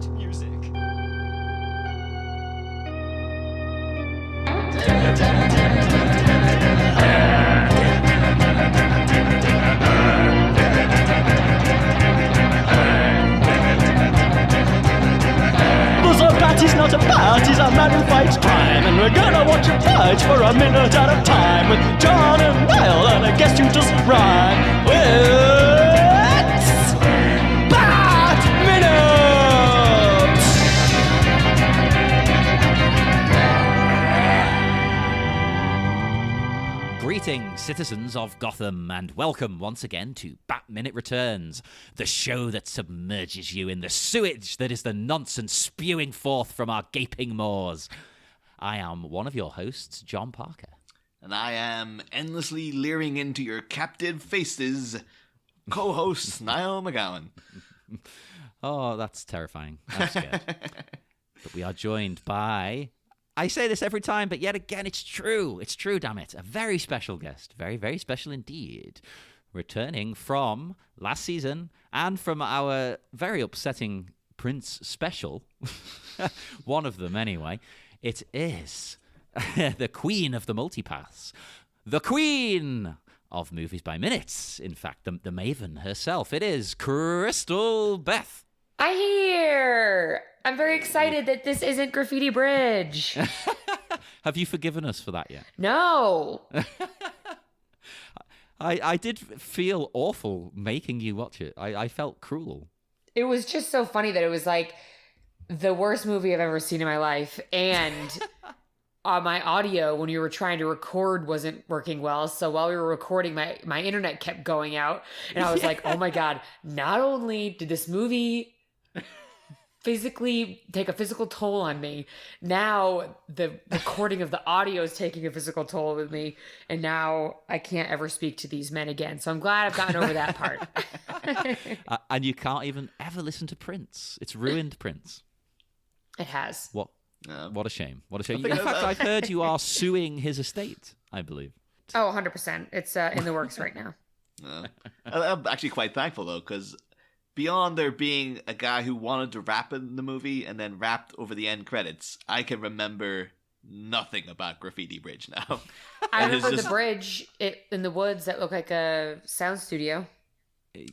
that music. He's not a bat, he's a man who fights crime. And we're gonna watch him fight for a minute at a time. With John and Niall and a guest who doesn't rhyme. It's Bat Minute! Greetings, citizens of Gotham, and welcome once again to Bat Minute Returns, the show that submerges you in the sewage that is the nonsense spewing forth from our gaping maws. I am one of your hosts, John Parker. And I am endlessly leering into your captive faces, co-host Niall McGowan. Oh, that's terrifying. I'm scared. But we are joined by... I say this every time, but yet again, it's true. It's true, damn it. A very special guest. Very, very special indeed. Returning from last season and from our very upsetting Prince special. One of them, anyway. It is the queen of the multipaths. The queen of movies by minutes. In fact, the maven herself. It is Crystal Beth. I'm here. I'm very excited that this isn't Graffiti Bridge. Have you forgiven us for that yet? No. I did feel awful making you watch it. I felt cruel. It was just so funny that it was like the worst movie I've ever seen in my life. And my audio, when you were trying to record, wasn't working well. So while we were recording, my internet kept going out. And I was like, oh my God, not only did this movie physically take a physical toll on me, now the recording of the audio is taking a physical toll with me, and now I can't ever speak to these men again. So I'm glad I've gotten over that part. And you can't even ever listen to Prince. It's ruined Prince. It has. What a shame. What a shame. I In think fact, I've heard you are suing his estate, I believe. Oh, 100%. It's in the works right now. I'm actually quite thankful, though, because beyond there being a guy who wanted to rap in the movie and then rapped over the end credits, I can remember nothing about Graffiti Bridge now. I remember the bridge in the woods that looked like a sound studio.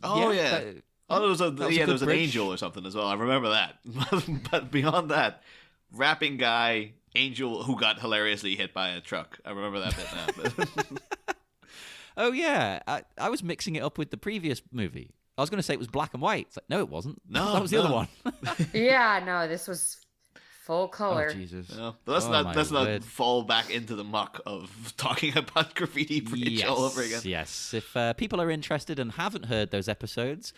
Oh, yeah. There was an bridge. angel or something as well. I remember that. But beyond that, rapping guy, angel who got hilariously hit by a truck. I remember that bit now. Oh, yeah. I was mixing it up with the previous movie. I was going to say it was black and white. It's like, no, it wasn't. No, that was the other one. Yeah, no, this was full color. Oh, Jesus. No, but let's not fall back into the muck of talking about Graffiti Bridge all over again. Yes. If people are interested and haven't heard those episodes,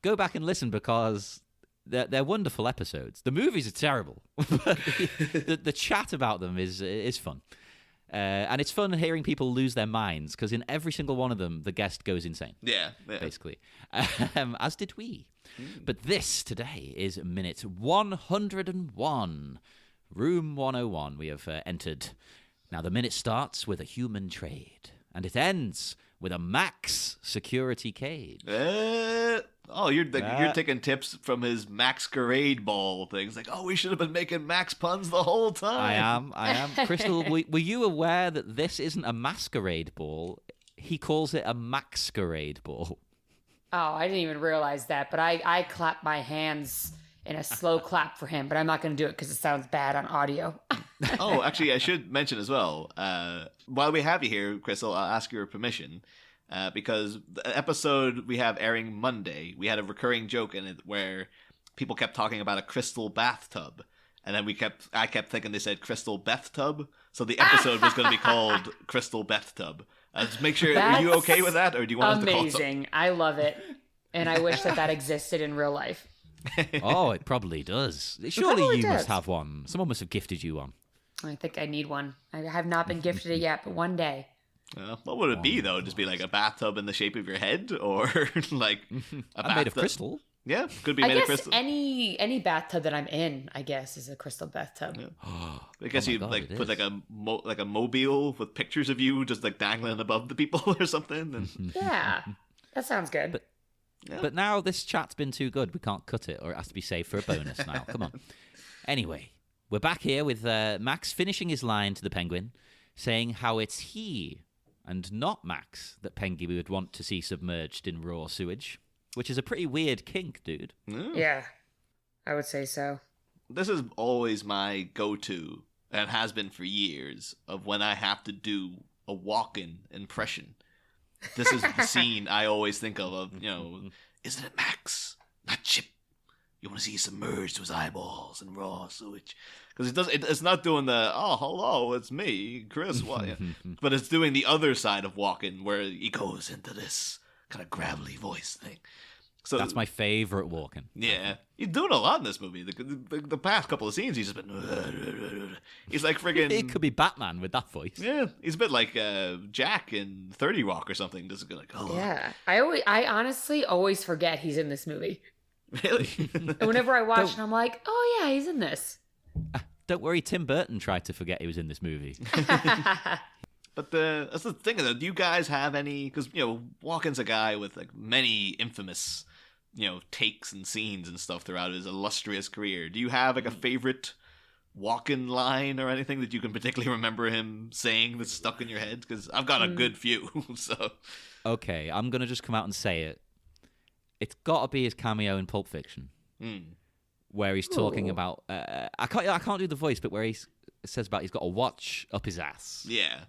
go back and listen because they're wonderful episodes. The movies are terrible, but the chat about them is fun. And it's fun hearing people lose their minds because in every single one of them, the guest goes insane. Yeah. Basically. As did we. But this today is minute 101. Room 101 we have entered. Now, the minute starts with a human trade, and it ends with a max security cage. You're taking tips from his masquerade ball things. Like, we should have been making Max puns the whole time. I am. Crystal, were you aware that this isn't a masquerade ball? He calls it a masquerade ball. Oh, I didn't even realize that, but I clap my hands in a slow clap for him, but I'm not going to do it because it sounds bad on audio. Oh, actually, I should mention as well, while we have you here, Crystal, I'll ask your permission, because the episode we have airing Monday, we had a recurring joke in it where people kept talking about a crystal bathtub, and then I kept thinking they said crystal bathtub, so the episode was going to be called Crystal Bathtub. Just make sure, are you okay with that, or do you want us to call it something? Amazing. I love it, and I wish that existed in real life. Oh, it probably does. Surely you must have one. Someone must have gifted you one. I think I need one. I have not been gifted it yet, but one day. What would it be, though? Just be like a bathtub in the shape of your head? Or like a bathtub made of crystal? Yeah, could be made of crystal. Any bathtub that I'm in, I guess, is a crystal bathtub. Yeah. I guess you put like a mobile with pictures of you just like dangling above the people or something. And... Yeah, that sounds good. Yeah. But now this chat's been too good. We can't cut it, or it has to be saved for a bonus now. Come on. Anyway, we're back here with Max finishing his line to the penguin, saying how it's he and not Max that Pengy would want to see submerged in raw sewage, which is a pretty weird kink, dude. Yeah, I would say so. This is always my go-to, and has been for years, of when I have to do a walk-in impression. This is the scene I always think of, isn't it Max? Not Chip. You want to see submerged to his eyeballs in raw sewage. Because it's not doing the, oh, hello, it's me, Chris. What? But it's doing the other side of walking, where he goes into this kind of gravelly voice thing. So That's my favorite walking. Yeah, he's doing a lot in this movie. The past couple of scenes, he's just been. He's like friggin'. It could be Batman with that voice. Yeah, he's a bit like Jack in 30 Rock or something. Just like, oh. Yeah, I honestly always forget he's in this movie. Really? And whenever I watch it, I'm like, oh yeah, he's in this. Don't worry, Tim Burton tried to forget he was in this movie. But that's the thing, though. Do you guys have any? Because Walken's a guy with like many infamous, takes and scenes and stuff throughout his illustrious career. Do you have like a favorite Walken line or anything that you can particularly remember him saying that's stuck in your head? Because I've got a good few. So Okay, I'm gonna just come out and say it. It's got to be his cameo in Pulp Fiction, where he's talking about. I can't do the voice, but where he says about he's got a watch up his ass. yeah.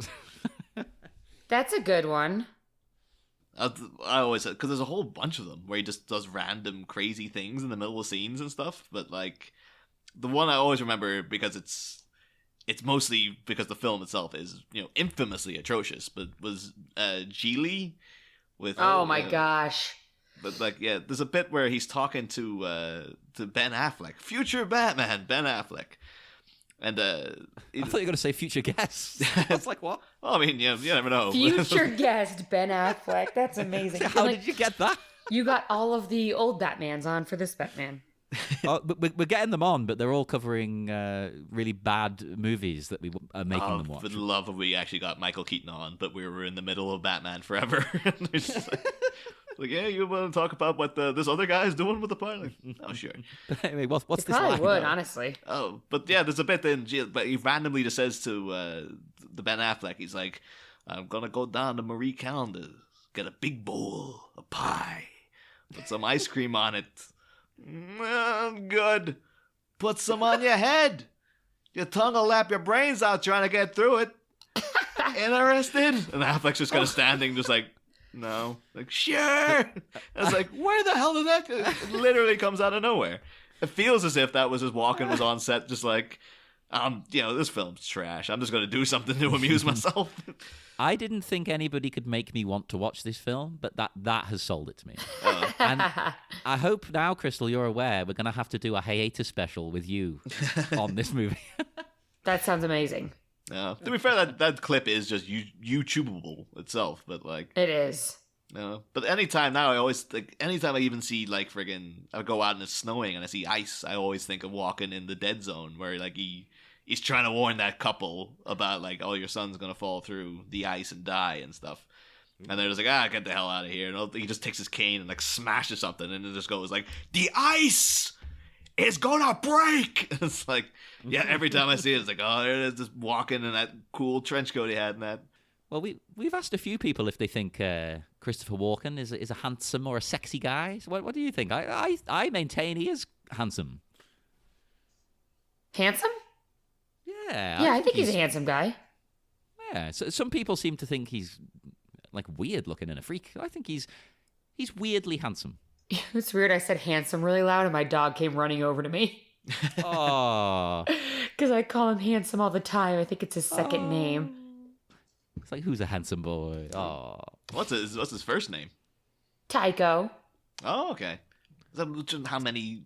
That's a good one. I always said, because there's a whole bunch of them where he just does random crazy things in the middle of scenes and stuff. But like the one I always remember, because it's mostly because the film itself is infamously atrocious, but was Geely with Oh my gosh. But like there's a bit where he's talking to Ben Affleck, future Batman Ben Affleck. And I thought you were going to say future guest. I was like, what? Well, I mean, you never know. Future guest Ben Affleck. That's amazing. How did you get that? You got all of the old Batmans on for this Batman. We're getting them on, but they're all covering really bad movies that we are making them watch. For the love of, we actually got Michael Keaton on, but we were in the middle of Batman Forever. Like, yeah, you want to talk about what this other guy is doing with the pilot? Oh, sure. But anyway, what's this Probably line would, about? honestly. Oh, but yeah, there's a bit then, but he randomly just says to the Ben Affleck, he's like, I'm going to go down to Marie Callender's, get a big bowl of pie, put some ice cream on it. Good. Put some on your head. Your tongue will lap your brains out trying to get through it. Interested? And Affleck's just kind of standing, just like, no. Like, sure. I was like, where the hell did that? It literally comes out of nowhere. It feels as if that was just Walken was on set, just like, this film's trash. I'm just going to do something to amuse myself. I didn't think anybody could make me want to watch this film, but that has sold it to me. And I hope now, Crystal, you're aware we're going to have to do a hiatus special with you on this movie. That sounds amazing. To be fair, that clip is just YouTubeable itself, but like it is. No, but anytime now, anytime I even see like I go out and it's snowing and I see ice, I always think of Walken in the Dead Zone, where like he's trying to warn that couple about like, oh, your son's gonna fall through the ice and die and stuff. And they're just like, get the hell out of here. And he just takes his cane and like smashes something, and it just goes like, the ice is gonna break. It's like, yeah, every time I see it, it's like, oh, there it is, just walking in that cool trench coat he had and that. Well, we've asked a few people if they think Christopher Walken is a handsome or a sexy guy. So what do you think? I maintain he is handsome. Handsome? Yeah. Yeah, I think he's a handsome guy. Yeah. So some people seem to think he's like weird looking and a freak. I think he's weirdly handsome. It's weird. I said handsome really loud, and my dog came running over to me. Oh. Because I call him handsome all the time. I think it's his second name. It's like, who's a handsome boy? Oh. What's his first name? Tycho. Oh, okay. Is that how many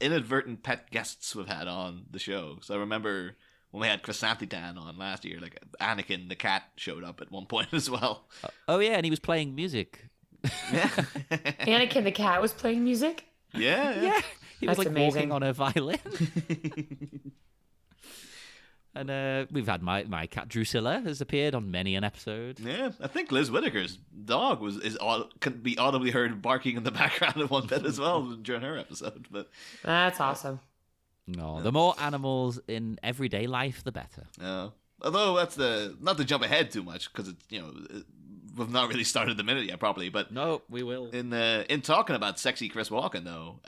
inadvertent pet guests we've had on the show? So I remember when we had Chrysanthemum on last year, like Anakin the cat showed up at one point as well. Oh yeah, and he was playing music. Yeah. Anakin the cat was playing music? Yeah. Yeah. He was That's like amazing. walking on a violin. And we've had my cat Drusilla has appeared on many an episode. Yeah, I think Liz Whitaker's dog can be audibly heard barking in the background of one bit as well during her episode. But That's awesome. No, the more animals in everyday life, the better. Although that's not to jump ahead too much because it's we've not really started the minute yet properly. But No, we will. in talking about sexy Chris Walken though,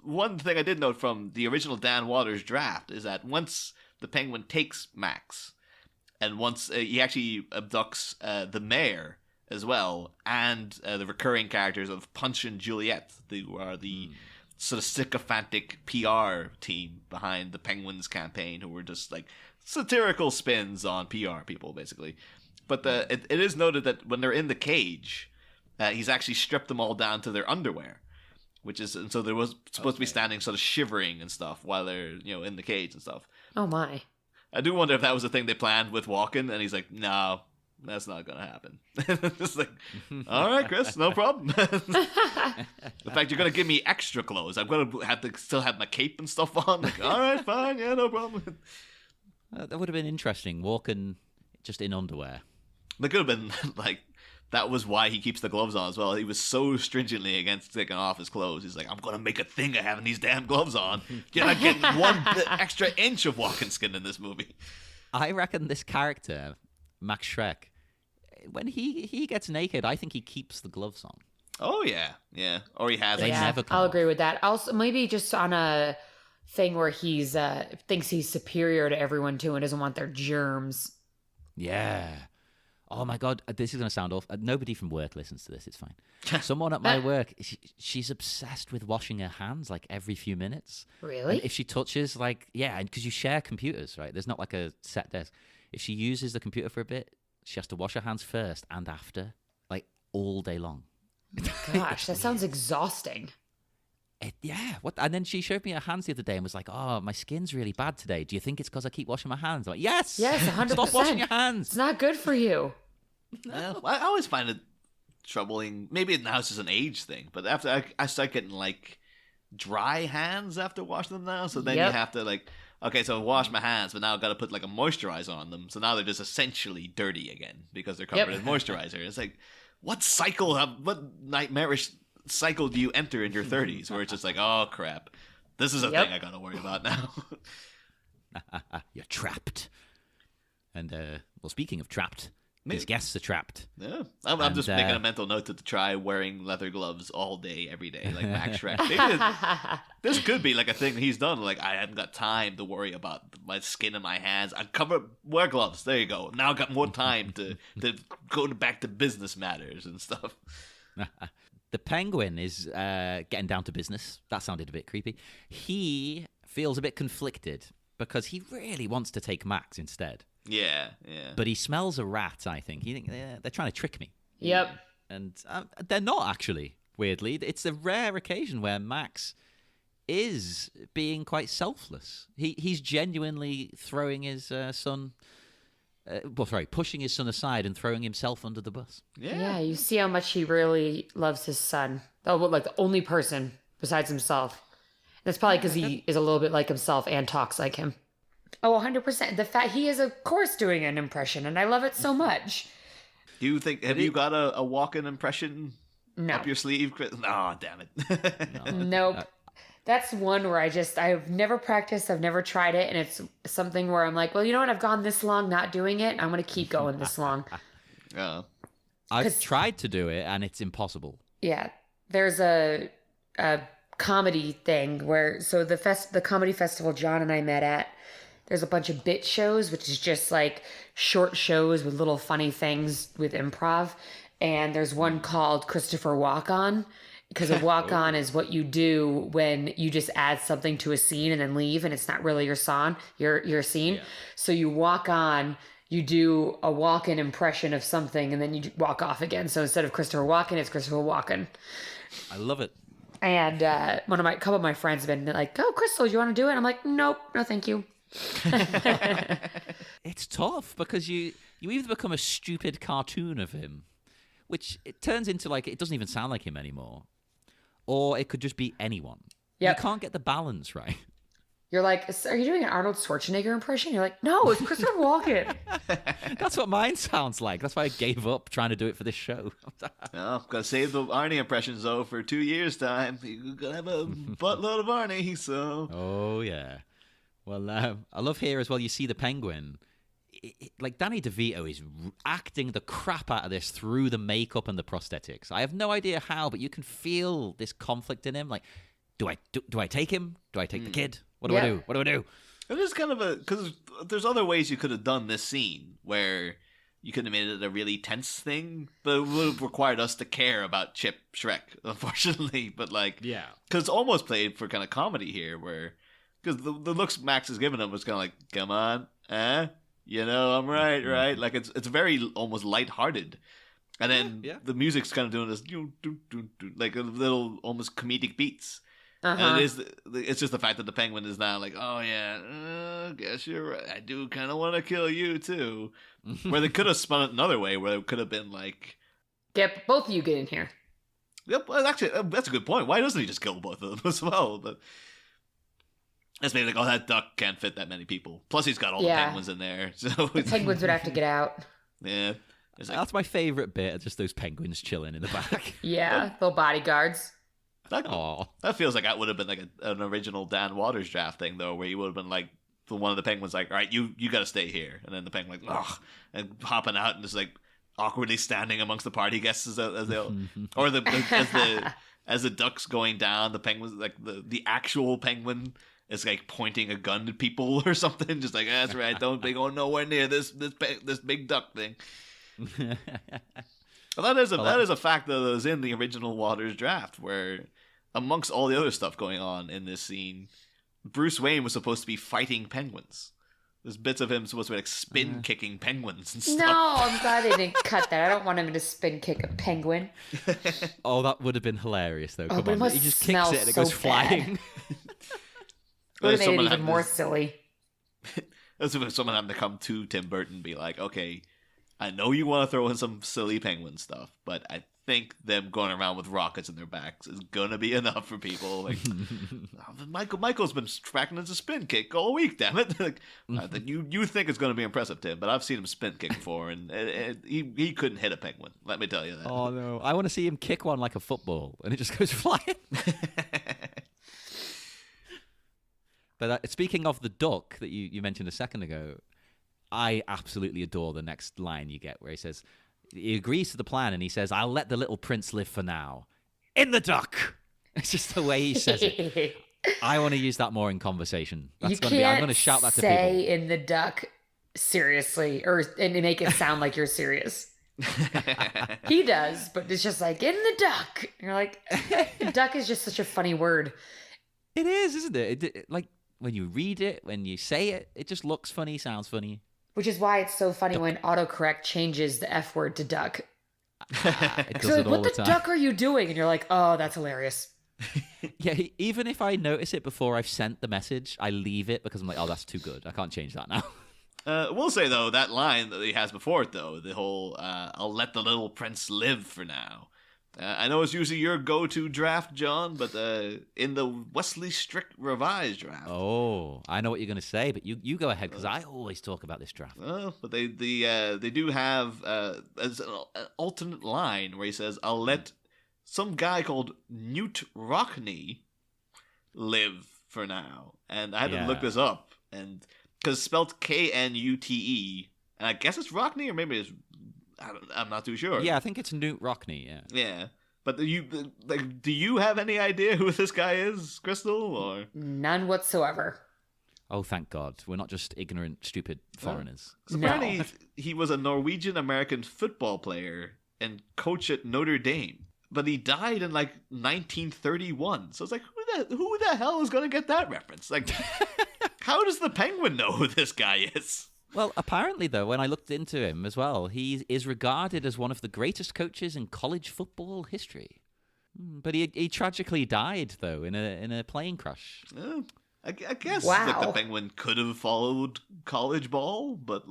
one thing I did note from the original Dan Waters draft is that once the Penguin takes Max, and once he actually abducts the mayor as well, and the recurring characters of Punch and Juliet, who are the sort of sycophantic PR team behind the Penguins campaign, who were just like satirical spins on PR people, basically. But it is noted that when they're in the cage, he's actually stripped them all down to their underwear. And so there was supposed to be standing sort of shivering and stuff while they're, in the cage and stuff. Oh my. I do wonder if that was the thing they planned with Walken, and he's like, no, that's not going to happen. Just like, all right, Chris, no problem. In fact, you're going to give me extra clothes. I'm going to have to still have my cape and stuff on. Like, all right, fine, yeah, no problem. That would have been interesting, Walken just in underwear. That could have been, like, that was why he keeps the gloves on as well. He was so stringently against taking off his clothes. He's like, I'm going to make a thing of having these damn gloves on. You're not getting one extra inch of Walken skin in this movie. I reckon this character, Max Schreck, when he gets naked, I think he keeps the gloves on. Oh, yeah. Yeah. Or he has. They never come I'll off. agree with that. Also, maybe just on a thing where he's thinks he's superior to everyone too and doesn't want their germs. Yeah. Oh my God, this is going to sound awful. Nobody from work listens to this. It's fine. Someone at my work, she's obsessed with washing her hands like every few minutes. Really? And if she touches, because you share computers, right? There's not like a set desk. If she uses the computer for a bit, she has to wash her hands first and after, like all day long. Gosh, that sounds exhausting. What? And then she showed me her hands the other day and was like, "Oh, my skin's really bad today. Do you think it's because I keep washing my hands?" I'm like, "Yes, 100%. Stop washing your hands. It's not good for you. Well, I always find it troubling. Maybe now it's just an age thing, but after I start getting like dry hands after washing them now, so then you have to okay, so I wash my hands, but now I've got to put like a moisturizer on them, so now they're just essentially dirty again because they're covered in moisturizer. It's like, what nightmarish cycle do you enter in your 30s where it's just like, oh crap, this is a thing I gotta worry about now. You're trapped. And speaking of trapped, these guests are trapped. Yeah, I'm just making a mental note to try wearing leather gloves all day, every day, like Max Schreck. Maybe this could be like a thing he's done. Like, I haven't got time to worry about my skin in my hands. Wear gloves. There you go. Now I've got more time to go back to business matters and stuff. The Penguin is getting down to business. That sounded a bit creepy. He feels a bit conflicted because he really wants to take Max instead. Yeah. But he smells a rat, I think. He thinks they're trying to trick me. Yep. And they're not, actually, weirdly. It's a rare occasion where Max is being quite selfless. He's genuinely throwing his son... pushing his son aside and throwing himself under the bus. Yeah, you see how much he really loves his son. Oh, like the only person besides himself. That's probably because he is a little bit like himself and talks like him. Oh, 100%. The fact he is, of course, doing an impression, and I love it so much. Do you think, have you got a walk-in impression up your sleeve? Oh, damn it. Nope. That's one where I've never practiced, I've never tried it, and it's something where I'm like, well, you know what, I've gone this long not doing it, I'm going to keep going this long. I've tried to do it, and it's impossible. Yeah. There's a comedy thing where, so the comedy festival John and I met at, there's a bunch of bit shows, which is just like short shows with little funny things with improv, and there's one called Christopher Walk-On. Because a walk-on is what you do when you just add something to a scene and then leave, and it's not really your scene. Yeah. So you walk on, you do a walk-in impression of something, and then you walk off again. So instead of Christopher Walken, it's Christopher Walken. I love it. And a couple of my friends have been like, "Oh, Crystal, do you want to do it?" I'm like, "Nope, no, thank you." It's tough because you either become a stupid cartoon of him, which it turns into it doesn't even sound like him anymore. Or it could just be anyone. Yep. You can't get the balance right. You're like, are you doing an Arnold Schwarzenegger impression? You're like, no, it's Christopher Walken. That's what mine sounds like. That's why I gave up trying to do it for this show. No, gotta save the Arnie impressions though for 2 years time. You're gonna have a buttload of Arnie, so. Oh yeah. Well, I love here as well. You see the penguin. Like Danny DeVito is acting the crap out of this through the makeup and the prosthetics. I have no idea how, but you can feel this conflict in him. Like, do I take him? Do I take the kid? What do I do? What do I do? It is kind of because there's other ways you could have done this scene where you could have made it a really tense thing, but it would have required us to care about Chip Shrek, unfortunately. But like, yeah, because it's almost played for kind of comedy here, where because the looks Max is giving him was kind of like, come on, you know, I'm right? Like it's very almost lighthearted. And then the music's kind of doing this, like a little almost comedic beats. And it's just the fact that the penguin is now like, oh yeah, guess you're right. I do kind of want to kill you too. Where they could have spun it another way, where it could have been like, get both of you get in here. Yep, well, actually, that's a good point. Why doesn't he just kill both of them as well? But that's maybe like, oh, that duck can't fit that many people. Plus, he's got all the penguins in there, so the penguins would have to get out. Yeah. Like, that's my favorite bit, just those penguins chilling in the back. Yeah, little bodyguards. That feels like that would have been like an original Dan Waters draft thing, though, where you would have been like, one of the penguins like, all right, you got to stay here. And then the penguin like, ugh, and hopping out and just like awkwardly standing amongst the party guests as they'll, or as the duck's going down, the penguins, like the actual penguin is like pointing a gun at people or something. Just like, that's right, don't be going nowhere near this big duck thing. Well, that is a fact that was in the original Waters draft, where amongst all the other stuff going on in this scene, Bruce Wayne was supposed to be fighting penguins. There's bits of him supposed to be like spin kicking penguins and stuff. No, I'm glad they didn't cut that. I don't want him to spin kick a penguin. Oh, that would have been hilarious though. Come on, he just kicks it and it goes flying. Would have made it even more silly. That's if someone having to come to Tim Burton and be like, okay, I know you want to throw in some silly penguin stuff, but I think them going around with rockets in their backs is gonna be enough for people. Like, Michael's been practicing a spin kick all week. Damn it! Like, you think it's gonna be impressive, Tim, but I've seen him spin kick before, and he couldn't hit a penguin. Let me tell you that. Oh no! I want to see him kick one like a football, and it just goes flying. But speaking of the duck that you mentioned a second ago, I absolutely adore the next line you get where he says, he agrees to the plan and he says, I'll let the little prince live for now. In the duck! It's just the way he says it. I want to use that more in conversation. I'm going to shout that to people. Say in the duck seriously, and make it sound like you're serious. He does, but it's just like, in the duck. And you're like, duck is just such a funny word. It is, isn't it? Like, when you read it, when you say it, it just looks funny, sounds funny. Which is why it's so funny when autocorrect changes the F word to duck. It does it all what the the time. Duck are you doing? And you're like, oh, that's hilarious. Yeah, even if I notice it before I've sent the message, I leave it because I'm like, oh, that's too good. I can't change that now. We'll say, though, that line that he has before it, though, the whole, I'll let the little prince live for now. I know it's usually your go-to draft, John, but in the Wesley Strick revised draft. Oh, I know what you're going to say, but you go ahead, because I always talk about this draft. But they do have as an alternate line where he says, I'll let some guy called KNUTE ROCKNE live for now. And I had to look this up, and because it's spelled KNUTE, and I guess it's Rockney, or maybe it's... I'm not too sure. Yeah, I think it's KNUTE ROCKNE, yeah. Yeah. But do you have any idea who this guy is, Crystal? Or none whatsoever. Oh, thank God. We're not just ignorant, stupid foreigners. Apparently, he was a Norwegian-American football player and coach at Notre Dame. But he died in, 1931. So it's like, who the hell is going to get that reference? Like, how does the Penguin know who this guy is? Well, apparently, though, when I looked into him as well, he is regarded as one of the greatest coaches in college football history. But he tragically died, though, in a plane crash. I guess the Penguin could have followed college ball, but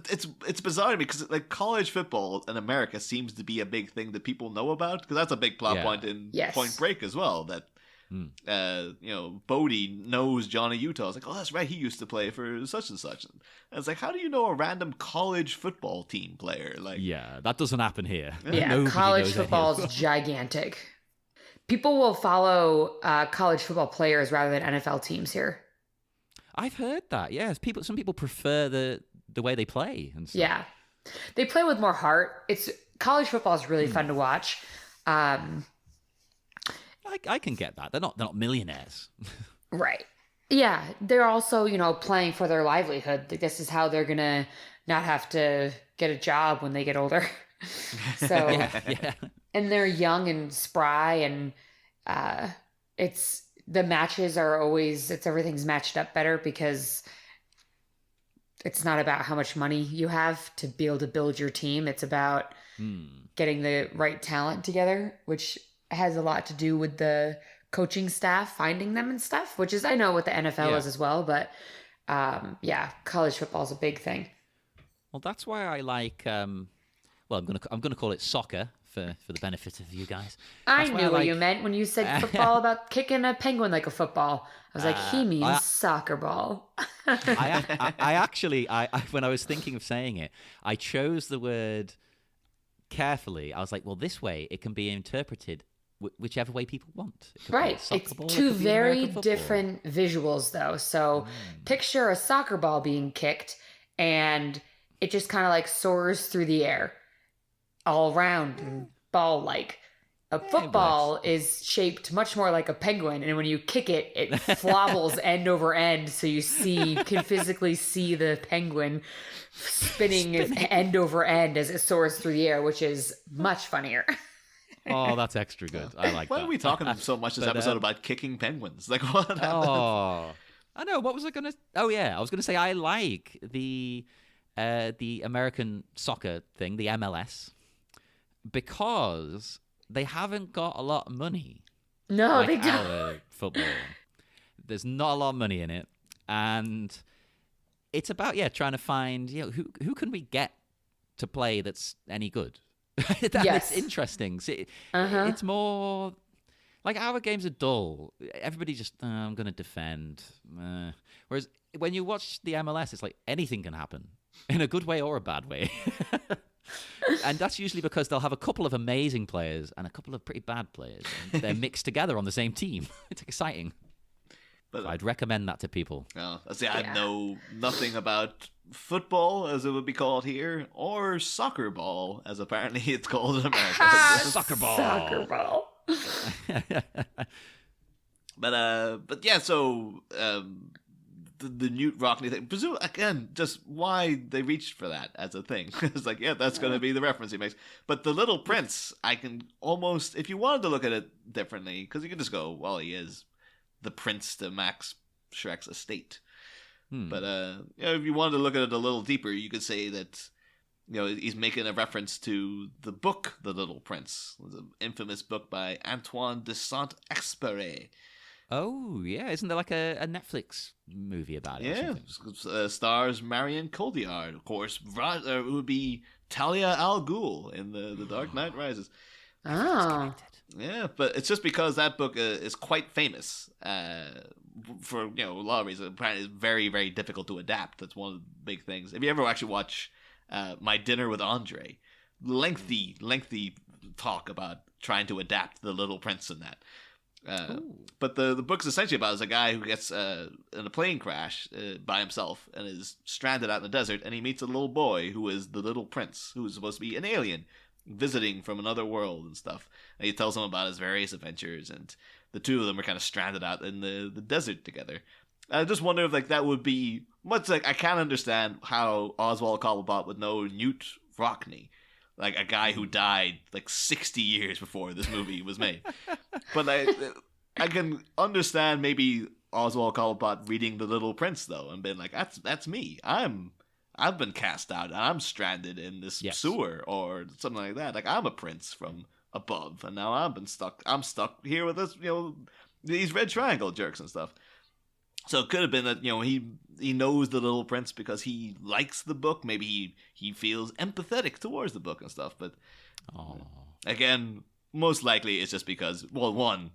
it's bizarre to me because college football in America seems to be a big thing that people know about, because that's a big plot point in Point Break as well. That Bodie knows Johnny Utah. It's like, oh, that's right, he used to play for such and such. And it's like, how do you know a random college football team player? Like, Yeah, that doesn't happen here. Yeah, Nobody college knows any football of them. is gigantic. People will follow college football players rather than NFL teams here. I've heard that. Yes, some people prefer the way they play and stuff. Yeah, they play with more heart. College football is really fun to watch. I can get that. They're not millionaires. Right. Yeah, they're also playing for their livelihood. This is how they're gonna not have to get a job when they get older. So yeah. and they're young and spry, and the matches are always everything's matched up better because it's not about how much money you have to be able to build your team. It's about getting the right talent together, which has a lot to do with the coaching staff finding them and stuff, which is I know what the NFL is as well, but college football is a big thing. Well, that's why I like. I'm gonna call it soccer for the benefit of you guys. I That's why knew what like- you meant when you said football about kicking a penguin like a football. I was like, he means soccer ball. I actually, when I was thinking of saying it, I chose the word carefully. I was like, well, this way it can be interpreted whichever way people want. It could be a Right. soccer It's ball, it two could be very American football. different visuals, though. So picture a soccer ball being kicked, and it just kind of like soars through the air, all round and ball-like. A football is shaped much more like a penguin, and when you kick it, it flobbles end over end, so you can physically see the penguin spinning end over end as it soars through the air, which is much funnier. Oh, that's extra good. I like why that. are we talking so much this But, episode about kicking penguins? Like, what happened? Oh, I know. What was I gonna? Oh yeah, I was gonna say I like the American soccer thing, the MLS, because they haven't got a lot of money. No, like they don't. our football. There's not a lot of money in it, and it's about trying to find who can we get to play that's any good. Yes. It's interesting. See, it's more like our games are dull. Everybody just I'm gonna defend. Whereas when you watch the MLS, it's like anything can happen in a good way or a bad way. And that's usually because they'll have a couple of amazing players and a couple of pretty bad players. And they're mixed together on the same team. It's exciting. But So I'd recommend that to people. no, see, I know nothing about football, as it would be called here, or soccer ball, as apparently it's called in America. Soccer ball. Soccer ball. But yeah, so the KNUTE ROCKNE thing, presume again, just why they reached for that as a thing. It's like, that's going to be the reference he makes. But the Little Prince, I can almost, if you wanted to look at it differently, because you can just go, well, he is the prince to Max Shrek's estate. But if you wanted to look at it a little deeper, you could say that he's making a reference to the book The Little Prince, the infamous book by Antoine de Saint-Exupéry. Oh, yeah. Isn't there like a Netflix movie about it? Yeah, Or something? stars Marion Cotillard, of course. It would be Talia al Ghul in the Dark Knight Rises. Oh. Yeah, but it's just because that book is quite famous for a lot of reasons. Apparently, it's very, very difficult to adapt. That's one of the big things. If you ever actually watch My Dinner with Andre, lengthy talk about trying to adapt The Little Prince in that. But the book's essentially about a guy who gets in a plane crash by himself and is stranded out in the desert, and he meets a little boy who is the Little Prince, who is supposed to be an alien visiting from another world and stuff. And he tells him about his various adventures, and the two of them are kind of stranded out in the desert together. I just wonder if that would be much like, I can't understand how Oswald Cobblepot would know KNUTE ROCKNE, like a guy who died 60 years before this movie was made. But I can understand maybe Oswald Cobblepot reading The Little Prince though, and being like, that's me. I've been cast out. I'm stranded in this sewer or something like that. Like, I'm a prince from above, and now I'm stuck here with this, these red triangle jerks and stuff. So it could have been that he knows the Little Prince because he likes the book. Maybe he feels empathetic towards the book and stuff. But again, most likely it's just because, well, one,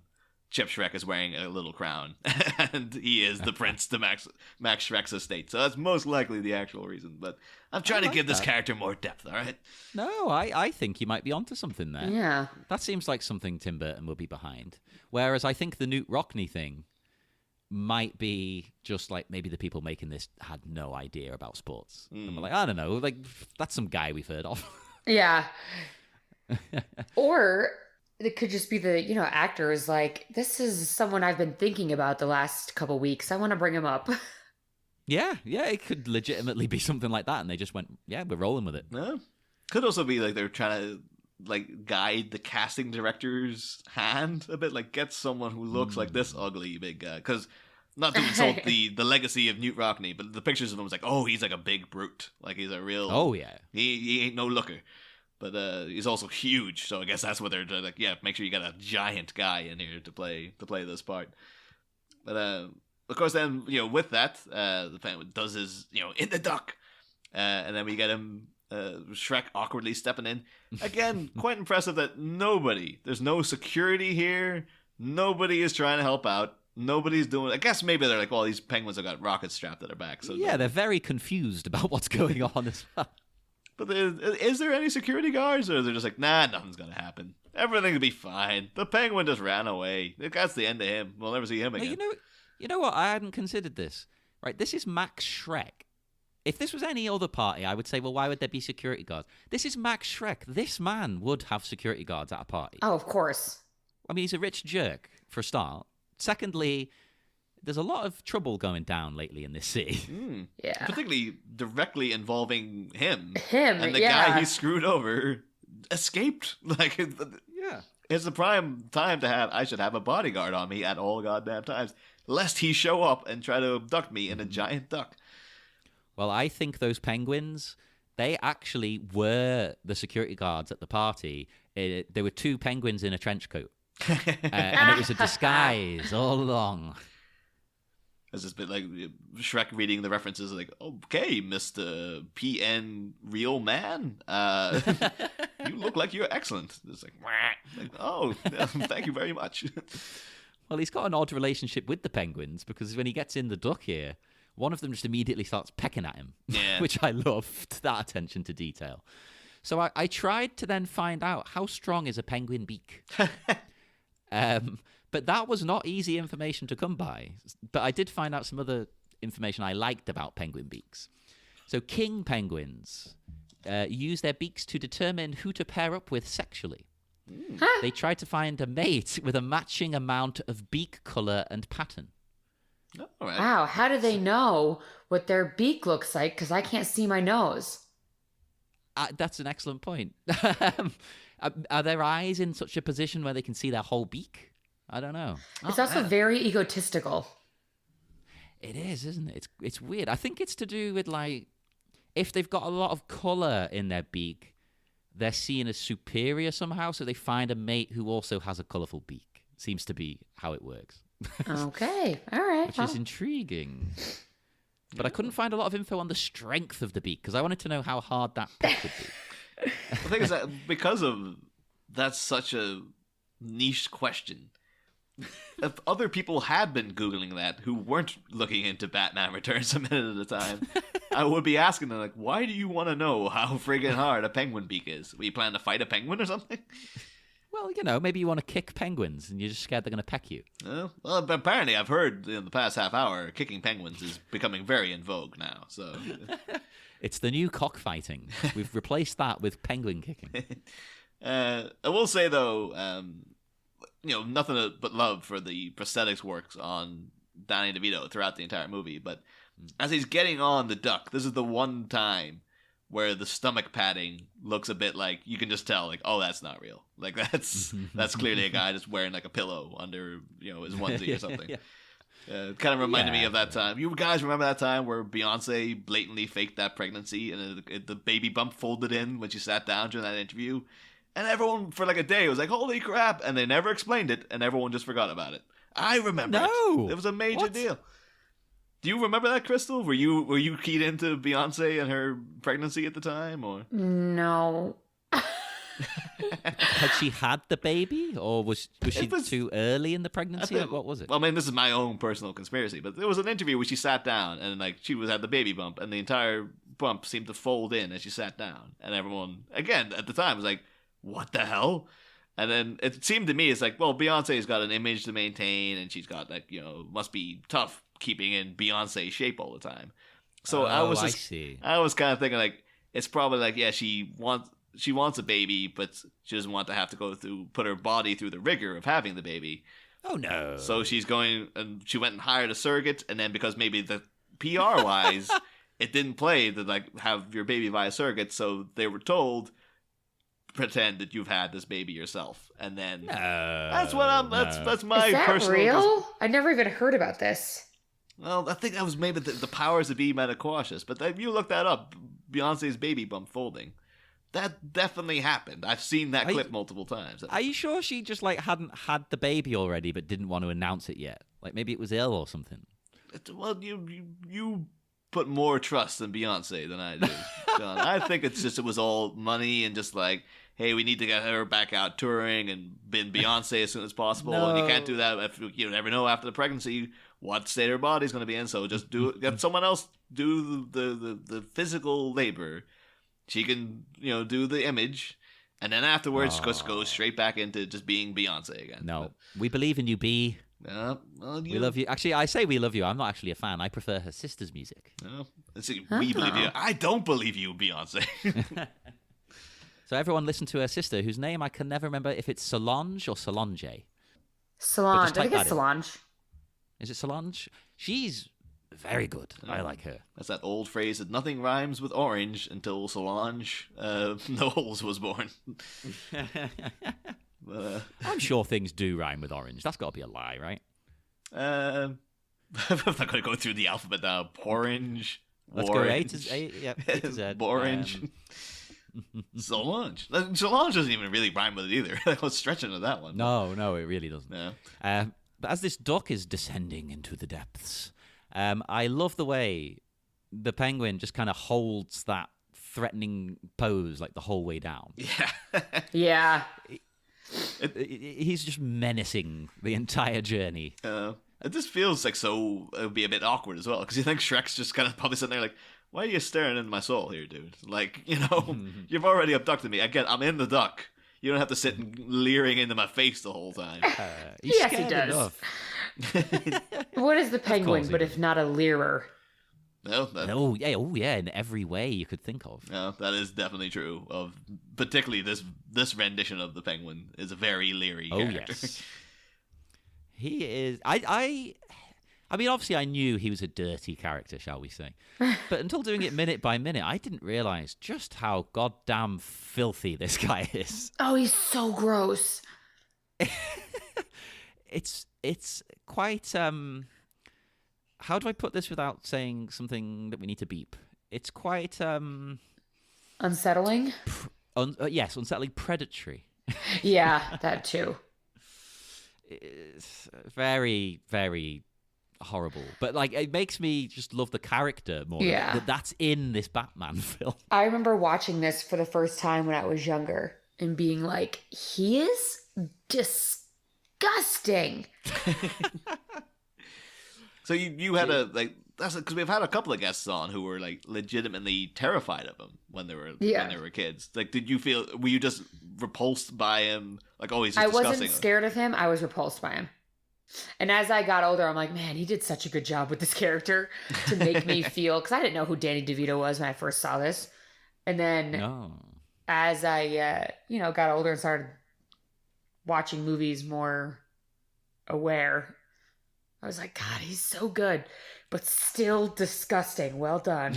Chip Shrek is wearing a little crown, and he is the prince to Max Shrek's estate. So that's most likely the actual reason. But I'm trying to give this character more depth, all right? No, I think you might be onto something there. Yeah. That seems like something Tim Burton will be behind. Whereas I think the KNUTE ROCKNE thing might be just like maybe the people making this had no idea about sports. And we're like, I don't know, like that's some guy we've heard of. Yeah. Or it could just be the, actor is like, this is someone I've been thinking about the last couple weeks. I want to bring him up. Yeah, it could legitimately be something like that. And they just went, yeah, we're rolling with it. No. Could also be like they're trying to like guide the casting director's hand a bit, like get someone who looks like this ugly big guy. Because not to insult the legacy of KNUTE ROCKNE, but the pictures of him was like, oh, he's like a big brute. Like he's a real... Oh, yeah. He ain't no looker. But he's also huge, so I guess that's what they're like. Yeah, make sure you got a giant guy in here to play this part. But of course, then with that, the penguin does his in the duck, and then we get him Shrek awkwardly stepping in again. Quite impressive that there's no security here. Nobody is trying to help out. Nobody's doing. I guess maybe they're like, well, these penguins have got rockets strapped to their backs. So yeah, they're very confused about what's going on as well. But is there any security guards, or they're just like, nah, nothing's gonna happen. Everything will be fine. The penguin just ran away. That's the end of him. We'll never see him again. You know what? I hadn't considered this. Right, this is Max Shrek. If this was any other party, I would say, well, why would there be security guards? This is Max Shrek. This man would have security guards at a party. Oh, of course. I mean, he's a rich jerk, for a start. Secondly, there's a lot of trouble going down lately in this city. Yeah. Particularly directly involving him. And the guy he screwed over escaped. Like, Yeah. It's the prime time to I should have a bodyguard on me at all goddamn times, lest he show up and try to abduct me in a giant duck. Well, I think those penguins, they actually were the security guards at the party. There were two penguins in a trench coat. And it was a disguise all along. It's just bit like Shrek reading the references, like, okay, Mr. PN Real Man, you look like you're excellent. It's like, oh, thank you very much. Well, he's got an odd relationship with the penguins because when he gets in the duck here, one of them just immediately starts pecking at him, which I loved, that attention to detail. So I tried to then find out how strong is a penguin beak. But that was not easy information to come by. But I did find out some other information I liked about penguin beaks. So king penguins use their beaks to determine who to pair up with sexually. They try to find a mate with a matching amount of beak color and pattern. All right. Wow, how do they know what their beak looks like? Because I can't see my nose. That's an excellent point. Are their eyes in such a position where they can see their whole beak? I don't know. It's also very egotistical. It is, isn't it? It's weird. I think it's to do with, like, if they've got a lot of color in their beak, they're seen as superior somehow, so they find a mate who also has a colorful beak. Seems to be how it works. Okay, all right. Which is intriguing. But I couldn't find a lot of info on the strength of the beak, because I wanted to know how hard that beak would be. The thing is that because of that's such a niche question, if other people had been Googling that who weren't looking into Batman Returns a minute at a time, I would be asking them, like, why do you want to know how friggin' hard a penguin beak is? Were you planning to fight a penguin or something? Well, maybe you want to kick penguins and you're just scared they're going to peck you. Well, apparently I've heard in the past half hour, kicking penguins is becoming very in vogue now, so... It's the new cockfighting. We've replaced that with penguin kicking. I will say, though, nothing but love for the prosthetics works on Danny DeVito throughout the entire movie, but as he's getting on the duck, this is the one time where the stomach padding looks a bit like, you can just tell, like, oh, that's not real. Like, that's clearly a guy just wearing, like, a pillow under, his onesie or something. Yeah. It kind of reminded me of that time. You guys remember that time where Beyonce blatantly faked that pregnancy and the baby bump folded in when she sat down during that interview? And everyone, for like a day, was like, holy crap. And they never explained it, and everyone just forgot about it. I remember it. It was a major deal. Do you remember that, Crystal? Were you keyed into Beyonce and her pregnancy at the time, or? No. Had she had the baby, or was she was- too early in the pregnancy? Like, what was it? Well, I mean, this is my own personal conspiracy, but there was an interview where she sat down and like she was at the baby bump, and the entire bump seemed to fold in as she sat down, and everyone again at the time was like, "What the hell?" And then it seemed to me it's like, well, Beyonce's got an image to maintain, and she's got like must be tough keeping in Beyonce shape all the time. So I see. I was kind of thinking like it's probably like she wants a baby, but she doesn't want to have to put her body through the rigor of having the baby. Oh no! So she went and hired a surrogate, and then because maybe the PR wise, it didn't play to like have your baby via surrogate, so they were told pretend that you've had this baby yourself, and then that's my Is that personal. real? I never even heard about this. Well, I think that was maybe the powers that be might have cautious, but if you look that up, Beyonce's baby bump folding. That definitely happened. I've seen that clip multiple times. Are you sure she just like hadn't had the baby already, but didn't want to announce it yet? Like maybe it was ill or something. Well, you put more trust in Beyonce than I do, John. I think it was all money and just like, hey, we need to get her back out touring and been Beyonce as soon as possible. No. And you can't do that if you never know after the pregnancy what state her body's going to be in. So just get someone else do the physical labor. She can, do the image, and then afterwards just go straight back into just being Beyonce again. No, we believe in you, B. Well, We love you. Actually, I say we love you. I'm not actually a fan. I prefer her sister's music. We believe you. I don't believe you, Beyonce. So everyone listen to her sister, whose name I can never remember if it's Solange or Solange. Solange. I type think that it's in. Solange. Is it Solange? She's very good. I like her. That's that old phrase that nothing rhymes with orange until Solange Knowles was born. But, I'm sure things do rhyme with orange. That's got to be a lie, right? I'm not going to go through the alphabet now. Orange. Let's go A to Z. Orange. Solange. Solange doesn't even really rhyme with it either. I was stretching to that one. No, it really doesn't. Yeah. But as this duck is descending into the depths, I love the way the penguin just kind of holds that threatening pose like the whole way down. Yeah. Yeah. He's just menacing the entire journey. It just feels like it would be a bit awkward as well, because you think Shrek's just kind of probably sitting there like, why are you staring into my soul here, dude? Like, you've already abducted me. Again, I'm in the duck. You don't have to sit and leering into my face the whole time. He's Yes, he scared does. enough. What is the penguin, he but does. if not a leerer? No, Oh yeah, in every way you could think of. no, that is definitely true. Of particularly this rendition of the penguin is a very leery character. Yes. He is. I mean, obviously, I knew he was a dirty character, shall we say? But until doing it minute by minute, I didn't realize just how goddamn filthy this guy is. Oh, he's so gross. It's quite. How do I put this without saying something that we need to beep? It's quite. Unsettling? Yes, unsettling, predatory. Yeah, that too. It's very, very horrible, but like it makes me just love the character more. Yeah. That's in this Batman film. I remember watching this for the first time when I was younger and being like, he is disgusting. So you had that's because we've had a couple of guests on who were like legitimately terrified of him when they were kids. Like, were you just repulsed by him? Like, oh, he's just I disgusting. wasn't scared of him. I was repulsed by him. And as I got older, I'm like, man, he did such a good job with this character to make me feel, because I didn't know who Danny DeVito was when I first saw this. And then as I, got older and started watching movies more aware, I was like, God, he's so good, but still disgusting. Well done.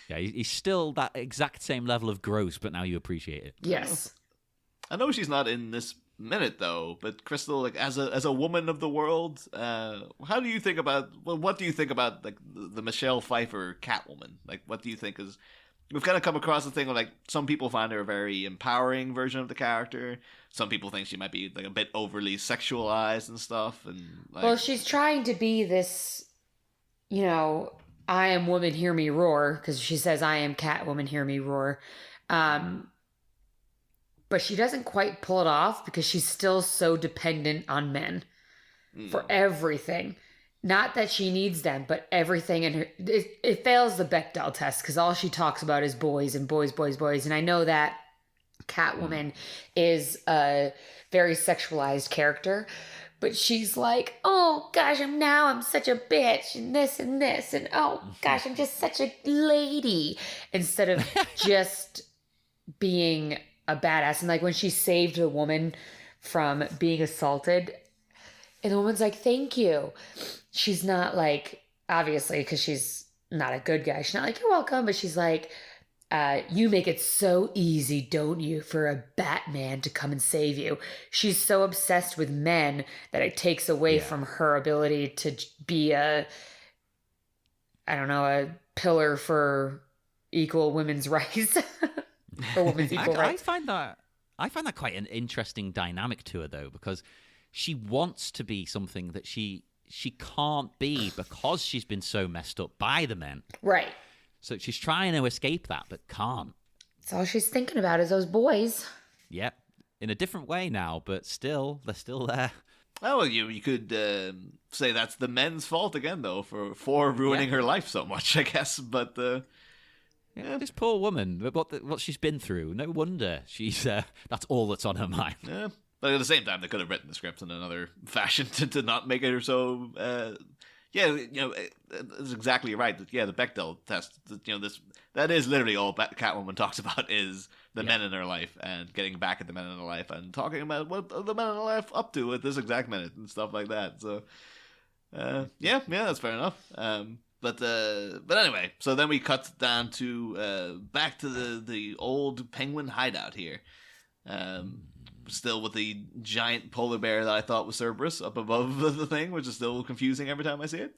Yeah, he's still that exact same level of gross, but now you appreciate it. Yes. I know she's not in this minute though, but Crystal, like as a woman of the world, how do you think about? Well, what do you think about like the Michelle Pfeiffer Catwoman? Like, what do you think is? We've kind of come across the thing where like some people find her a very empowering version of the character. Some people think she might be like a bit overly sexualized and stuff. And like, Well, she's trying to be this, I am woman, hear me roar, because she says, I am Catwoman, hear me roar. but she doesn't quite pull it off because she's still so dependent on men for everything. Not that she needs them, but everything in her, it fails the Bechdel test because all she talks about is boys and boys, boys, boys. And I know that Catwoman is a very sexualized character, but she's like, oh gosh, I'm such a bitch and this, and oh gosh, I'm just such a lady, instead of just being a badass. And like when she saved the woman from being assaulted, and the woman's like, thank you. She's not like, obviously, because she's not a good guy. She's not like, you're welcome. But she's like, you make it so easy, don't you, for a Batman to come and save you. She's so obsessed with men that it takes away from her ability to be a pillar for equal women's rights. For women's equal rights. I find that quite an interesting dynamic to her, though, because she wants to be something that she can't be because she's been so messed up by the men. Right. So she's trying to escape that, but can't. That's all she's thinking about is those boys. Yep. In a different way now, but still, they're still there. Oh, well, you could say that's the men's fault again, though, for ruining her life so much, I guess. But this poor woman, what she's been through, no wonder she's that's all that's on her mind. Yeah. But at the same time, they could have written the script in another fashion to not make it so. It's exactly right. Yeah, the Bechdel test. That is literally all Catwoman talks about is the men in her life and getting back at the men in her life and talking about what the men in her life up to at this exact minute and stuff like that. So, that's fair enough. But anyway, so then we cut down to back to the old penguin hideout here. Still with the giant polar bear that I thought was Cerberus up above the thing, which is still confusing every time I see it.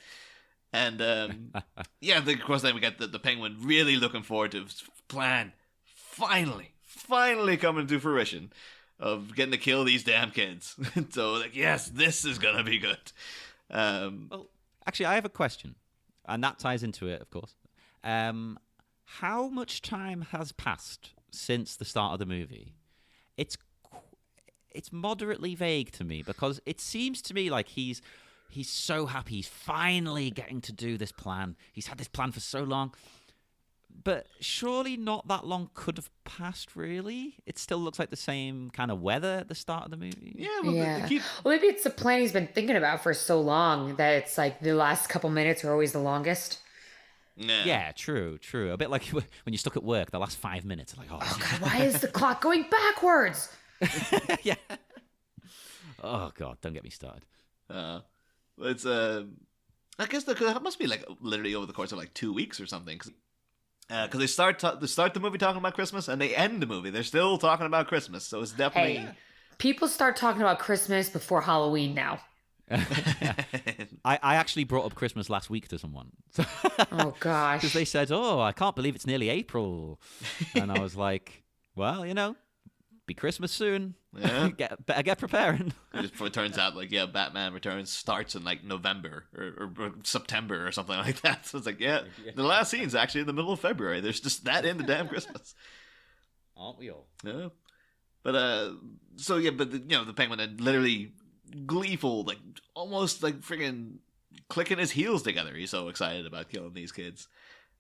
And of course then we get the penguin really looking forward to his plan finally coming to fruition of getting to kill these damn kids. So like, yes, this is gonna be good. Well, actually, I have a question, and that ties into it, of course. How much time has passed since the start of the movie? It's moderately vague to me because it seems to me like he's so happy he's finally getting to do this plan. He's had this plan for so long, but surely not that long could have passed, really. It still looks like the same kind of weather at the start of the movie. Yeah, well, Well, maybe it's the plan he's been thinking about for so long that it's like the last couple minutes are always the longest. Yeah, true. A bit like when you're stuck at work, the last 5 minutes are like, oh God, why is the clock going backwards? Yeah. Oh God, don't get me started. It's I guess that must be like literally over the course of like 2 weeks or something. Because they start the movie talking about Christmas and they end the movie. They're still talking about Christmas, so it's definitely. Hey, people start talking about Christmas before Halloween now. I actually brought up Christmas last week to someone. Oh gosh. Because they said, "Oh, I can't believe it's nearly April," and I was like, "Well, be Christmas soon. Yeah. Better get preparing." It turns out, like, Batman Returns starts in like November or September or something like that. So it's like, the last scene's actually in the middle of February. There's just that in the damn Christmas. Aren't we all? Yeah. But the penguin had literally gleeful, like almost like freaking clicking his heels together. He's so excited about killing these kids.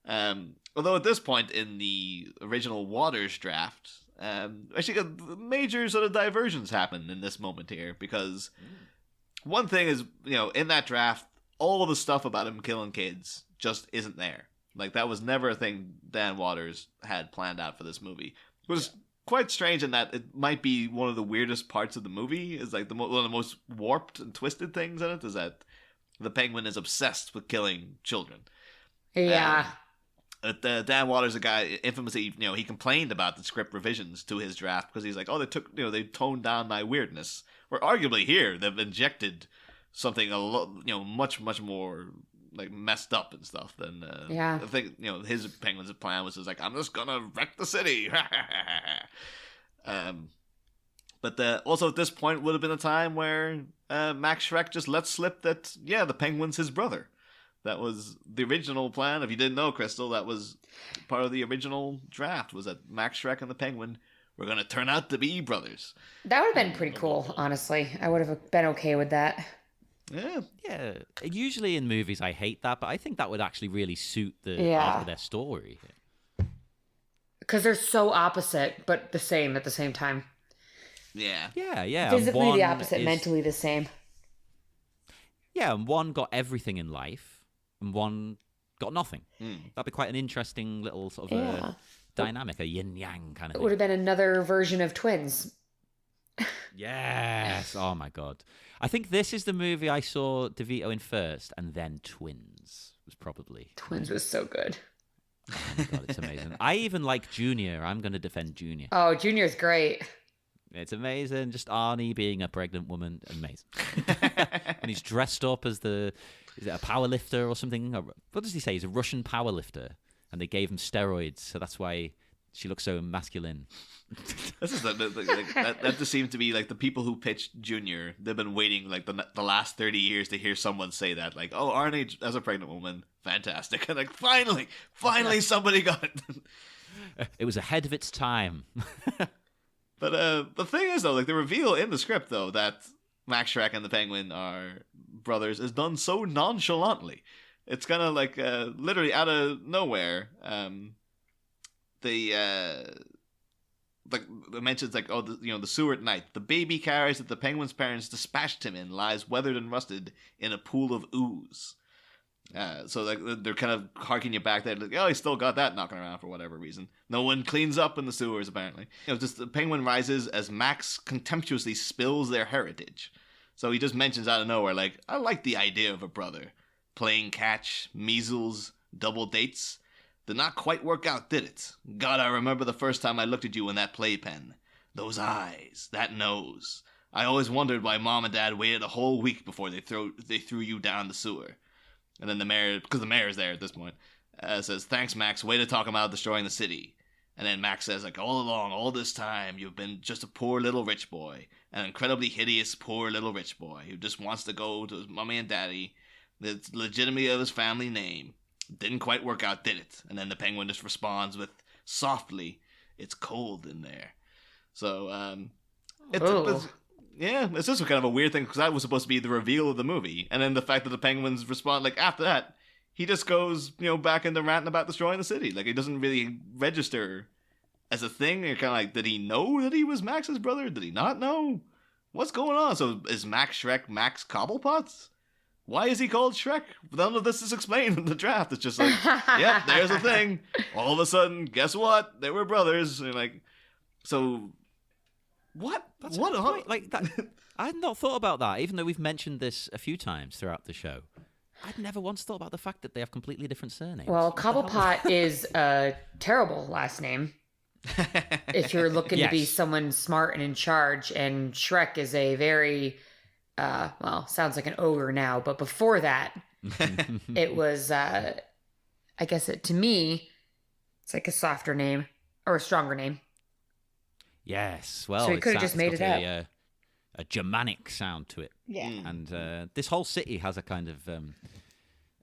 Although at this point in the original Waters draft, actually major sort of diversions happen in this moment here, because one thing is, in that draft, all of the stuff about him killing kids just isn't there. Like, that was never a thing Dan Waters had planned out for this movie. It was quite strange in that it might be one of the weirdest parts of the movie. Is like one of the most warped and twisted things in it is that the penguin is obsessed with killing children. Yeah. Dan Waters, a guy infamously, he complained about the script revisions to his draft because he's like, oh, they toned down my weirdness. Where arguably here they've injected something much more like messed up and stuff than I think his penguin's plan was just like, I'm just gonna wreck the city. But also at this point would have been a time where Max Schreck just let slip that the penguin's his brother. That was the original plan. If you didn't know, Crystal, that was part of the original draft, was that Max Schreck and the penguin we're going to turn out to be brothers. That would have been pretty cool, honestly. I would have been okay with that. Yeah. Usually in movies, I hate that, but I think that would actually really suit the arc of their story. Because they're so opposite, but the same at the same time. Yeah. Yeah. Physically the opposite, mentally the same. Yeah, and one got everything in life, and one got nothing. That'd be quite an interesting little sort of dynamic, a yin-yang kind of thing. It would have been another version of twins. Yes. Oh, my God. I think this is the movie I saw DeVito in first, and then Twins was probably... Twins was so good. Oh, my God, it's amazing. I even like Junior. I'm going to defend Junior. Oh, Junior's great. It's amazing. Just Arnie being a pregnant woman. Amazing. And he's dressed up as is it a power lifter or something? What does he say? He's a Russian power lifter. And they gave him steroids. So that's why she looks so masculine. This is that just seems to be like the people who pitched Junior. They've been waiting like the last 30 years to hear someone say that. Like, oh, Arnie as a pregnant woman. Fantastic. And like, finally somebody got it. It was ahead of its time. But the thing is, though, like the reveal in the script, though, that Max Shrek and the Penguin are brothers is done so nonchalantly. It's kind of like literally out of nowhere. Like it mentions like the sewer at night. The baby carriage that the Penguin's parents dispatched him in lies weathered and rusted in a pool of ooze. So like they're kind of harking you back there, like, oh, he still got that knocking around for whatever reason. No one cleans up in the sewers apparently. Just the Penguin rises as Max contemptuously spills their heritage. So he just mentions out of nowhere, like, I like the idea of a brother playing catch, measles, double dates. Did not quite work out, did it? God, I remember the first time I looked at you in that playpen. Those eyes, that nose. I always wondered why Mom and Dad waited a whole week before they threw you down the sewer. And then the mayor, because the mayor's there at this point, says, thanks, Max, way to talk him out of destroying the city. And then Max says, like, all along, all this time, you've been just a poor little rich boy. An incredibly hideous poor little rich boy who just wants to go to his mommy and daddy. The legitimacy of his family name. Didn't quite work out, did it? And then the Penguin just responds with, softly, it's cold in there. So, it's just kind of a weird thing, because that was supposed to be the reveal of the movie. And then the fact that the Penguins respond, like, after that, he just goes, back into ranting about destroying the city. Like, it doesn't really register as a thing. You're kind of like, did he know that he was Max's brother? Did he not know? What's going on? So, is Max Shrek Max Cobblepot? Why is he called Shrek? None of this is explained in the draft. It's just like, yeah, there's a thing. All of a sudden, guess what? They were brothers. And like, so... What? That's what? Like that, I had not thought about that, even though we've mentioned this a few times throughout the show. I'd never once thought about the fact that they have completely different surnames. Well, Cobblepot is a terrible last name. If you're looking to be someone smart and in charge, and Shrek is a very, sounds like an ogre now, but before that, it was, I guess to me, it's like a softer name, or a stronger name. Yes, well, so he could have just made it up. A Germanic sound to it. Yeah. And this whole city has a kind of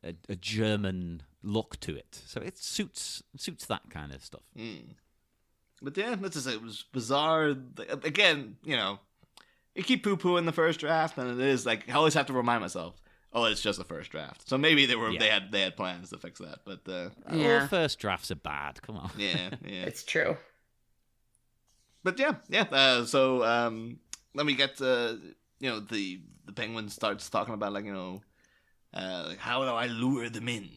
a German look to it. So it suits that kind of stuff. But yeah, let's just say it was bizarre. Again, you keep poo-pooing the first draft, and it is like, I always have to remind myself, oh, it's just the first draft. So maybe they had plans to fix that. But all first drafts are bad. Come on. Yeah. It's true. But yeah. So let me get the Penguin starts talking about like how do I lure them in?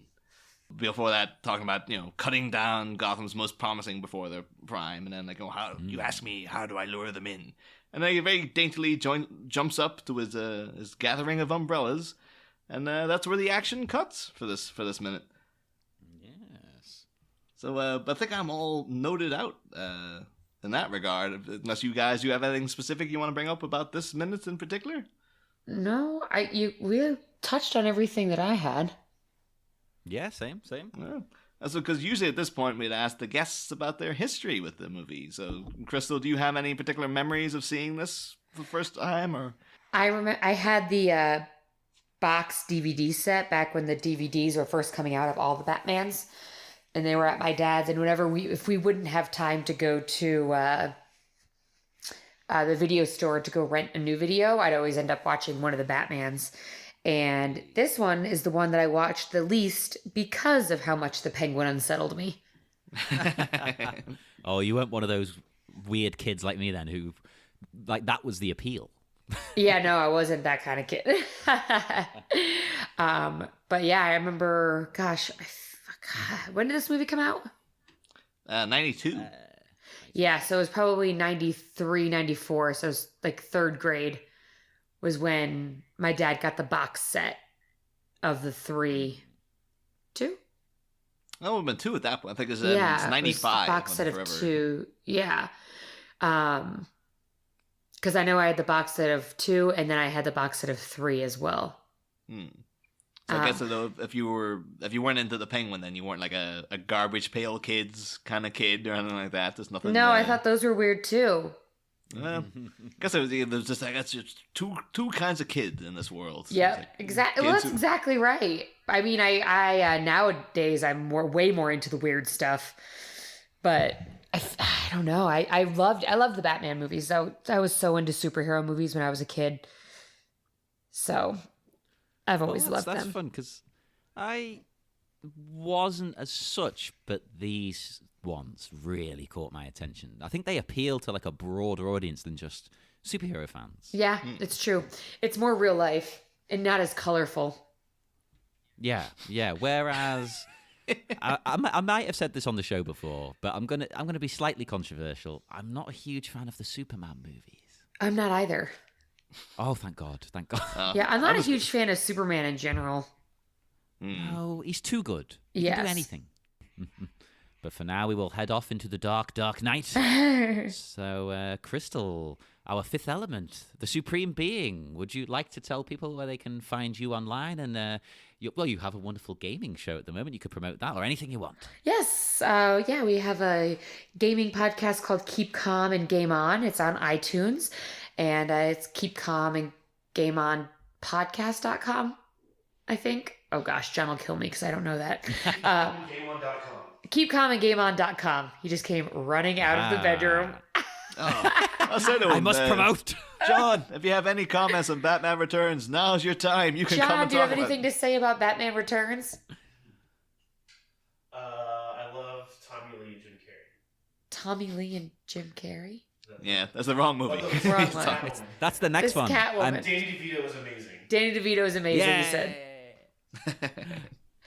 Before that, talking about cutting down Gotham's most promising before their prime, and then like you ask me how do I lure them in? And then he very daintily jumps up to his gathering of umbrellas, and that's where the action cuts for this minute. Yes. So I think I'm all noted out. In that regard, unless you have anything specific you want to bring up about this minute in particular? No, we touched on everything that I had. Yeah, same. Yeah. That's because usually at this point we'd ask the guests about their history with the movie. So, Crystal, do you have any particular memories of seeing this for the first time? Or I remember I had the box DVD set back when the DVDs were first coming out of all the Batmans. And they were at my dad's, and if we wouldn't have time to go to the video store to go rent a new video, I'd always end up watching one of the Batmans. And this one is the one that I watched the least because of how much the Penguin unsettled me. Oh, you weren't one of those weird kids like me then who, like, that was the appeal. Yeah, no, I wasn't that kind of kid. But yeah, I remember, gosh, when did this movie come out? 92. Yeah, so it was probably 93, 94. So it was like third grade was when my dad got the box set of the three. Two? That would have been 2 at that point. I think it's Yeah, it's it was 95. the box set of forever. 2. Yeah. Because I know I had the box set of 2, and then I had the box set of 3 as well. So I guess though, if you weren't into the Penguin, then you weren't like a garbage pail kids kind of kid or anything like that. There's nothing. No, I thought those were weird too. I guess there's just like that's just two kinds of kids in this world. Yep, Like, exactly. Well, kids that's who- exactly right. I mean, I nowadays I'm way more into the weird stuff, but I don't know. I loved the Batman movies. I was so into superhero movies when I was a kid. So I've always loved That's them. fun because I wasn't as such, but these ones really caught my attention. I think they appeal to like a broader audience than just superhero fans. Yeah, it's true. It's more real life and not as colorful. Yeah. Whereas I might have said this on the show before, but I'm gonna be slightly controversial. I'm not a huge fan of the Superman movies. I'm not either. Oh, thank God. Yeah, I'm not a huge fan of Superman in general. No, he's too good. He can do Yes. anything. But for now, we will head off into the dark night. So, Crystal, our fifth element, the supreme being, would you like to tell people where they can find you online? And, you have a wonderful gaming show at the moment. You could promote that or anything you want. Yes. Yeah, we have a gaming podcast called Keep Calm and Game On. It's on iTunes. And it's Keep Calm and Game On podcast.com, I think. Oh, gosh, John will kill me because I don't know that. GameOn.com. KeepCalmandGameOn.com. He just came running out of the bedroom. I said to him, I must promote. John, if you have any comments on Batman Returns, now's your time. You can come John, and do you talk have about anything it. to say about Batman Returns? I love Tommy Lee and Jim Carrey. Tommy Lee and Jim Carrey? Yeah, that's the wrong movie. Wrong It's one. not- Catwoman. That's the next This one. Catwoman. Danny DeVito was amazing. Danny DeVito is amazing, you said.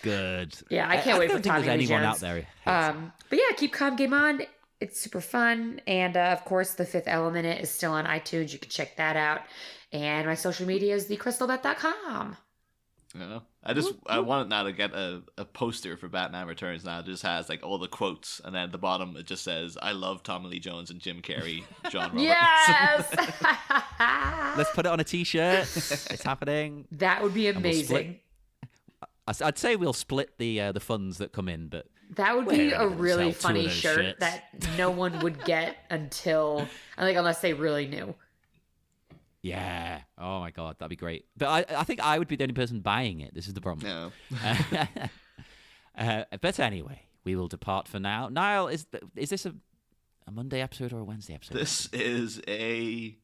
Good. Yeah, I can't wait for don't think Tommy there's Lee anyone Jones. out there who hates it. But yeah, Keep Calm, Game On. It's super fun. And of course, The Fifth Element is still on iTunes. You can check that out. And my social media is thecrystalbeth.com. I wanted now to get a poster for Batman Returns now. It just has like all the quotes, and then at the bottom it just says, "I love Tommy Lee Jones and Jim Carrey, John Roberts." Yes! Let's put it on a T-shirt. It's happening. That would be we'll split- amazing. I'd say we'll split the funds that come in, but That would We're be gonna a really sell 2 funny of those shirt shirts. that no one would get unless they really knew. yeah. Oh my God, that'd be great. But I think I would be the only person buying it. This is the problem. No. But anyway, we will depart for now. Niall, is this a Monday episode or a Wednesday episode? This is a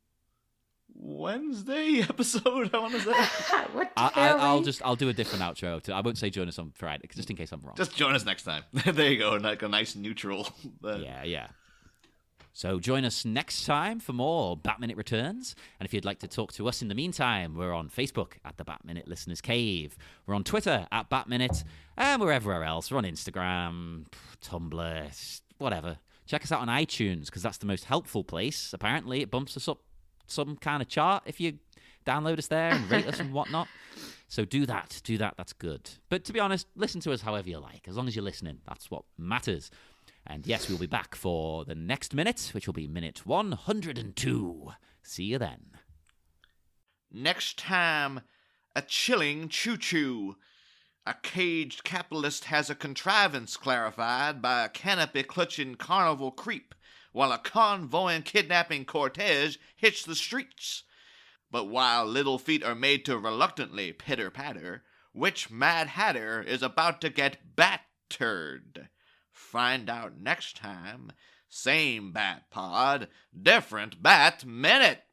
Wednesday episode, I want to say. What I'll do a different outro. I won't say join us on Friday, just in case I'm wrong. Just join us next time. There you go, like a nice neutral. Yeah. So join us next time for more Bat Minute Returns. And if you'd like to talk to us in the meantime, we're on Facebook at the Bat Minute Listeners Cave. We're on Twitter at Bat Minute, and we're everywhere else. We're on Instagram, Tumblr, whatever. Check us out on iTunes, because that's the most helpful place. Apparently, it bumps us up some kind of chart if you download us there and rate us and whatnot. So do that. That's good. But to be honest, listen to us however you like. As long as you're listening, that's what matters. And yes, we'll be back for the next minute, which will be minute 102. See you then. Next time, a chilling choo-choo. A caged capitalist has a contrivance clarified by a canopy-clutching carnival creep, while a convoy and kidnapping cortege hits the streets. But while little feet are made to reluctantly pitter-patter, which Mad Hatter is about to get battered? Find out next time. Same bat pod, different bat minute.